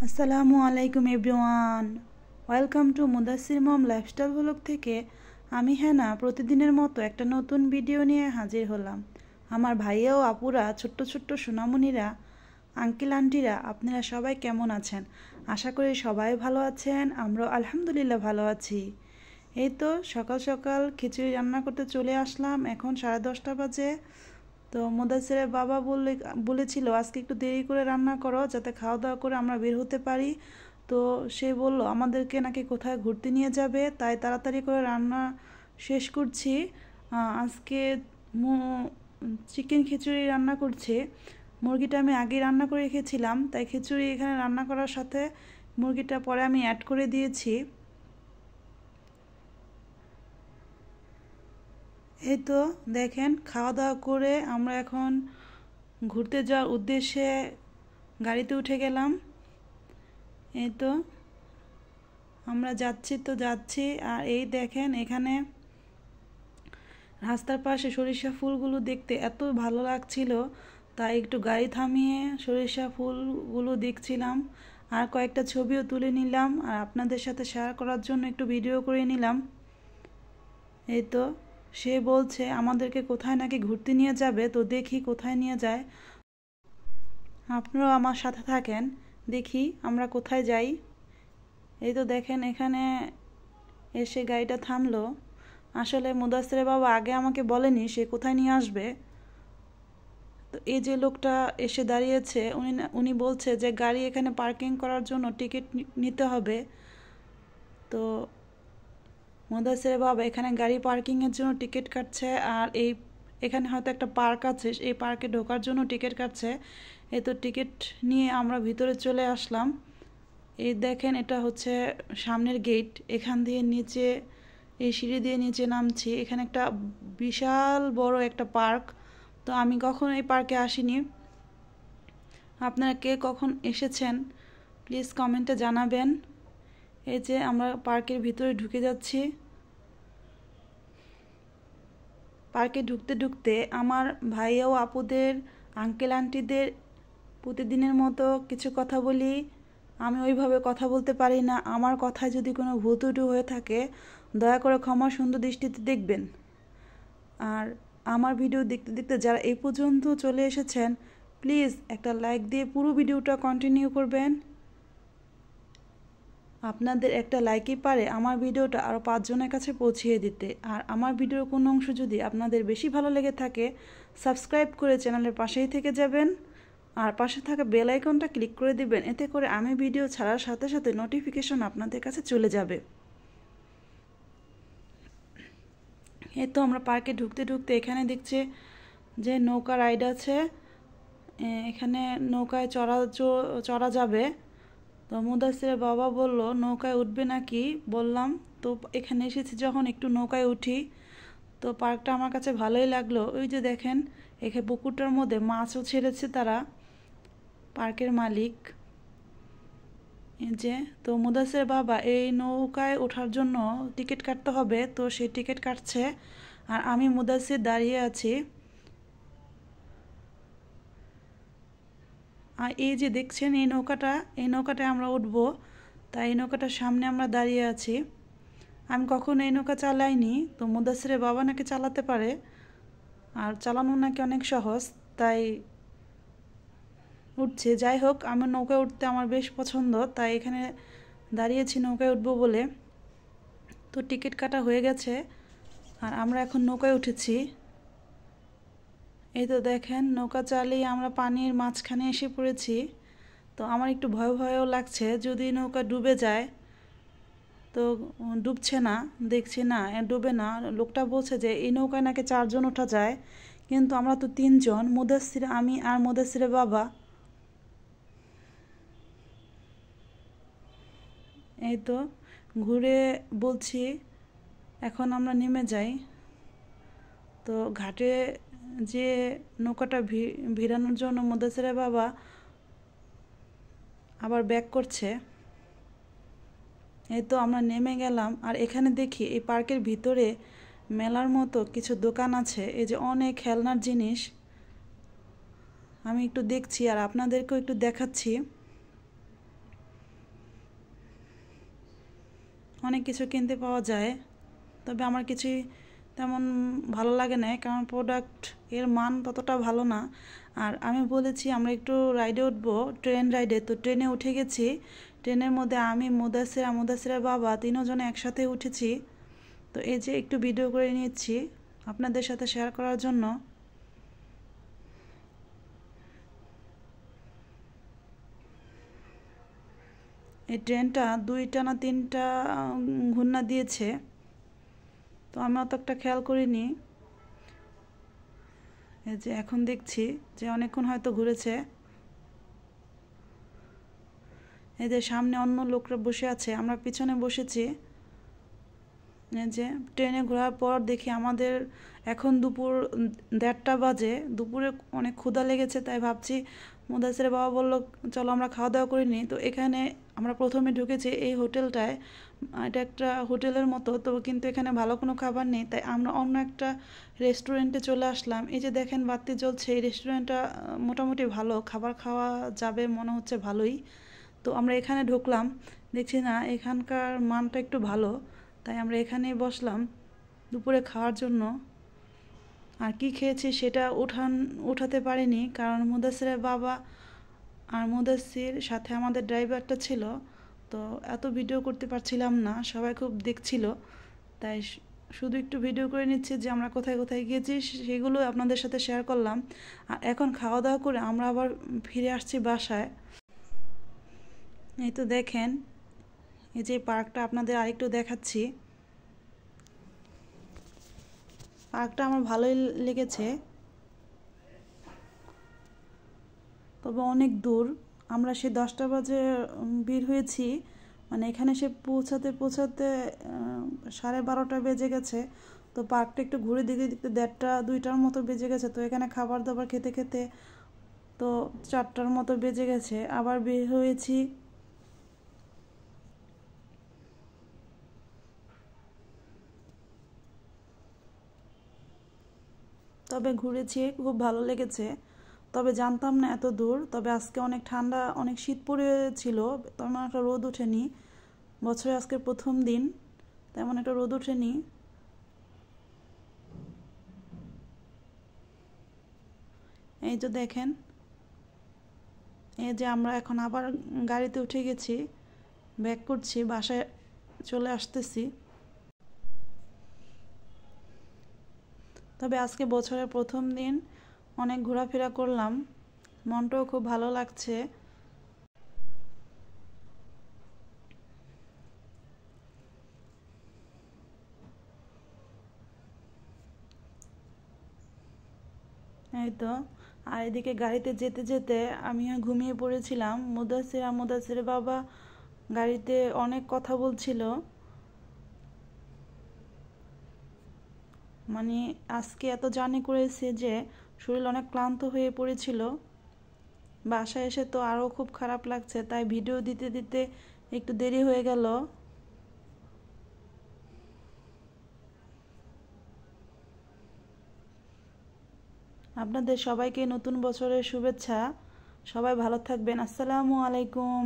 আসসালামু আলাইকুম everyone, welcome to Mudasir mom lifestyle blog থেকে আমি হেনা প্রতিদিনের মতো একটা নতুন ভিডিও নিয়ে হাজির হলাম। আমার ভাইয়া ও আপুরা, ছোট্ট ছোট্ট সোনামণিরা, আঙ্কেল আন্টিরা, আপনারা সবাই কেমন আছেন? আশা করি সবাই ভালো আছেন। আমরাও আলহামদুলিল্লাহ ভালো আছি। এই তো সকাল সকাল খিচুড়ি রান্না করতে চলে আসলাম। এখন 10:30 বাজে। তো মুদাসিরের বাবা বলেছিল আজকে একটু দেরি করে রান্না করো, যাতে খাওয়া দাওয়া করে আমরা বের হতে পারি। তো সে বলল আমাদেরকে নাকি কোথায় ঘুরতে নিয়ে যাবে, তাই তাড়াতাড়ি করে রান্না শেষ করছি। আজকে চিকেন খিচুড়ি রান্না করছে। মুরগিটা আমি আগে রান্না করে রেখেছিলাম, তাই খিচুড়ি এখানে রান্না করার সাথে মুরগিটা পরে আমি অ্যাড করে দিয়েছি। এই তো দেখেন, খাওয়া দাওয়া করে আমরা এখন ঘুরতে যাওয়ার উদ্দেশ্যে গাড়িতে উঠে গেলাম। এই তো আমরা যাচ্ছি। আর এই দেখেন, এখানে রাস্তার পাশে সরিষা ফুলগুলো দেখতে এত ভালো লাগছিল, তাই একটু গাড়ি থামিয়ে সরিষা ফুলগুলো দেখছিলাম আর কয়েকটা ছবিও তুলে নিলাম, আর আপনাদের সাথে শেয়ার করার জন্য একটু ভিডিও করে নিলাম। এই তো সে বলছে আমাদেরকে কোথায় নাকি ঘুরতে নিয়ে যাবে, তো দেখি কোথায় নিয়ে যায়। আপনারাও আমার সাথে থাকেন, দেখি আমরা কোথায় যাই। এই তো দেখেন, এখানে এসে গাড়িটা থামলো। আসলে মুদাসিরের বাবা আগে আমাকে বলেনি সে কোথায় নিয়ে আসবে। তো এই যে লোকটা এসে দাঁড়িয়েছে, উনি বলছে যে গাড়ি এখানে পার্কিং করার জন্য টিকিট নিতে হবে। তো মুদাসিরের বাবা এখানে গাড়ি পার্কিংয়ের জন্য টিকিট কাটছে, আর এখানে হয়তো একটা পার্ক আছে, এই পার্কে ঢোকার জন্য টিকিট কাটছে। এই তো টিকিট নিয়ে আমরা ভিতরে চলে আসলাম। এই দেখেন, এটা হচ্ছে সামনের গেট। এখান দিয়ে নিচে, এই সিঁড়ি দিয়ে নিচে নামছি। এখানে একটা বিশাল বড় একটা পার্ক। তো আমি কখনো এই পার্কে আসিনি। আপনারা কে কখন এসেছেন প্লিজ কমেন্টে জানাবেন। এই যে আমরা পার্কের ভিতরে ঢুকে যাচ্ছি। পার্কে ঢুকতে ঢুকতে আমার ভাইয়া ও আপুদের, আঙ্কেল আন্টিদের প্রতিদিনের মতো কিছু কথা বলি। আমি ওইভাবে কথা বলতে পারি না। আমার কথায় যদি কোনো ভুল ত্রুটি হয়ে থাকে দয়া করে ক্ষমা সুন্দর দৃষ্টিতে দেখবেন। আর আমার ভিডিও দেখতে দেখতে যারা এই পর্যন্ত চলে এসেছেন প্লিজ একটা লাইক দিয়ে পুরো ভিডিওটা কন্টিনিউ করবেন। আপনাদের একটা লাইকই পারে আমার ভিডিওটা আরও 5 জনের কাছে পৌঁছিয়ে দিতে। আর আমার ভিডিওর কোনো অংশ যদি আপনাদের বেশি ভালো লেগে থাকে সাবস্ক্রাইব করে চ্যানেলের পাশেই থেকে যাবেন, আর পাশে থাকা বেল আইকনটা ক্লিক করে দিবেন। এতে করে আমি ভিডিও ছাড়ার সাথে সাথে নোটিফিকেশন আপনাদের কাছে চলে যাবে। এই তো আমরা পার্কে ঢুকতে ঢুকতে এখানে দেখছি যে নৌকা রাইড আছে। এখানে নৌকায় চড়া যাবে। তো মুদাসিরের বাবা বলল নৌকায় উঠবে নাকি, বললাম তো এখানে এসেছি যখন একটু নৌকায় উঠি। তো পার্কটা আমার কাছে ভালোই লাগলো। ওই যে দেখেন, এখানে পুকুরটার মধ্যে মাছও ছেড়েছে তারা, পার্কের মালিক। এই যে, তো মুদাসিরের বাবা এই নৌকায় ওঠার জন্য টিকিট কাটতে হবে, তো সেই টিকিট কাটছে আর আমি মুদাসির দাঁড়িয়ে আছি। আর এই যে দেখছেন এই নৌকাটায় আমরা উঠব, তাই এই নৌকাটার সামনে আমরা দাঁড়িয়ে আছি। আমি কখনো এই নৌকা চালাইনি, তো মুদাসিরের বাবা নাকি চালাতে পারে আর চালানো নাকি অনেক সহজ, তাই উঠছে। যাই হোক, আমার নৌকায় উঠতে আমার বেশ পছন্দ, তাই এখানে দাঁড়িয়েছি নৌকায় উঠবো বলে। তো টিকিট কাটা হয়ে গেছে আর আমরা এখন নৌকায় উঠেছি। এই তো দেখেন, নৌকা চালিয়ে আমরা পানির মাঝখানে এসে পড়েছি। তো আমার একটু ভয়ও লাগছে যদি নৌকা ডুবে যায়। তো ডুবছে না, দেখছি না ডুবে না। লোকটা বলছে যে এই নৌকায় নাকি 4 জন ওঠা যায়, কিন্তু আমরা তো 3 জন, মুদাসির, আমি আর মুদাসিরের বাবা। এই তো ঘুরে বলছি এখন আমরা নেমে যাই। তো ঘাটে যে নৌকাটা ভিড়ানোর জন্য মুদাসিরের বাবা আবার ব্যাক করছে। এই তো আমরা নেমে গেলাম। আর এখানে দেখি এই পার্কের ভিতরে মেলার মতো কিছু দোকান আছে। এই যে অনেক খেলনার জিনিস আমি একটু দেখছি আর আপনাদেরকেও একটু দেখাচ্ছি। অনেক কিছু কিনতে পাওয়া যায়, তবে আমার কিছুই তেমন ভালো লাগে না, কারণ প্রোডাক্ট এর মান ততটা ভালো না। আর আমি বলেছি আমরা একটু রাইডে উঠবো, ট্রেন রাইডে, তো ট্রেনে উঠে গেছি। ট্রেনের মধ্যে আমি, মুদাসিরের বাবা তিনজনে একসাথে উঠেছি। তো এই যে একটু ভিডিও করে নিচ্ছি আপনাদের সাথে শেয়ার করার জন্য। এই ট্রেনটা 2টা না 3টা ঘূর্ণা দিয়েছে, তো আমি অত একটা খেয়াল করিনি। এই যে এখন দেখছি যে অনেকক্ষণ হয়তো ঘুরেছে। এই যে সামনে অন্য লোকরা বসে আছে, আমরা পিছনে বসেছি। এই যে ট্রেনে ঘোরার পর দেখি আমাদের এখন দুপুর 1:30 বাজে। দুপুরে অনেক ক্ষুধা লেগেছে, তাই ভাবছি, মুদাসিরের বাবা বলল চলো আমরা খাওয়া দাওয়া করে নিই। তো এখানে আমরা প্রথমে ঢুকেছি এই হোটেলটায়। এটা একটা হোটেলের মতো, তো কিন্তু এখানে ভালো কোনো খাবার নেই, তাই আমরা অন্য একটা রেস্টুরেন্টে চলে আসলাম। এই যে দেখেন বাতি জ্বলছে, এই রেস্টুরেন্টটা মোটামুটি ভালো, খাবার খাওয়া যাবে মনে হচ্ছে ভালোই। তো আমরা এখানে ঢুকলাম, দেখছি না এখানকার মানটা একটু ভালো, তাই আমরা এখানেই বসলাম দুপুরে খাওয়ার জন্য। আর কি খেয়েছি সেটা উঠাতে পারিনি, কারণ মুদাসিরের বাবা আর মুদাসির সাথে আমাদের ড্রাইভারটা ছিল, তো এত ভিডিও করতে পারছিলাম না, সবাই খুব দেখছিল, তাই শুধু একটু ভিডিও করে নিচ্ছি যে আমরা কোথায় কোথায় গিয়েছি, সেগুলো আপনাদের সাথে শেয়ার করলাম। আর এখন খাওয়া দাওয়া করে আমরা আবার ফিরে আসছি বাসায়। এই তো দেখেন, এই যে পার্কটা আপনাদের আরেকটু দেখাচ্ছি। পার্কটা আমার ভালোই লেগেছে, তবে অনেক দূর। আমরা সে 10টা বাজে বের হয়েছি, মানে এখানে সে পৌঁছাতে 12:30 বেজে গেছে। তো পার্কটা একটু ঘুরে দেখতে দেখতে 1:30-2টার মতো বেজে গেছে। তো এখানে খাবার দাবার খেতে খেতে তো 4টার মতো বেজে গেছে, আবার বের হয়েছি। তবে ঘুরেছি, খুব ভালো লেগেছে। তবে জানতাম না এত দূর। তবে আজকে অনেক ঠান্ডা, অনেক শীত পড়েছিল, তেমন একটা রোদ ওঠেনি। বছরের আজকে প্রথম দিন, তেমন একটা রোদ ওঠেনি। এই যে দেখেন, এই যে আমরা এখন আবার গাড়িতে উঠে গেছি, ব্যাক করছি, বাসায় চলে আসতেছি। তবে আজকে বছরের প্রথম দিন, অনেক ঘোরাফেরা করলাম, মনটাও খুব ভালো লাগছে। এই তো, আর এদিকে গাড়িতে যেতে যেতে আমিও ঘুমিয়ে পড়েছিলাম। মুদাসিরের বাবা গাড়িতে অনেক কথা বলছিল, মানে আজকে এত জার্নি করেছে যে শরীর অনেক ক্লান্ত হয়ে পড়েছিল। বাসায় এসে তো আরও খুব খারাপ লাগছে, তাই ভিডিও দিতে দিতে একটু দেরি হয়ে গেল। আপনাদের সবাইকে নতুন বছরের শুভেচ্ছা। সবাই ভালো থাকবেন। আসসালামু আলাইকুম।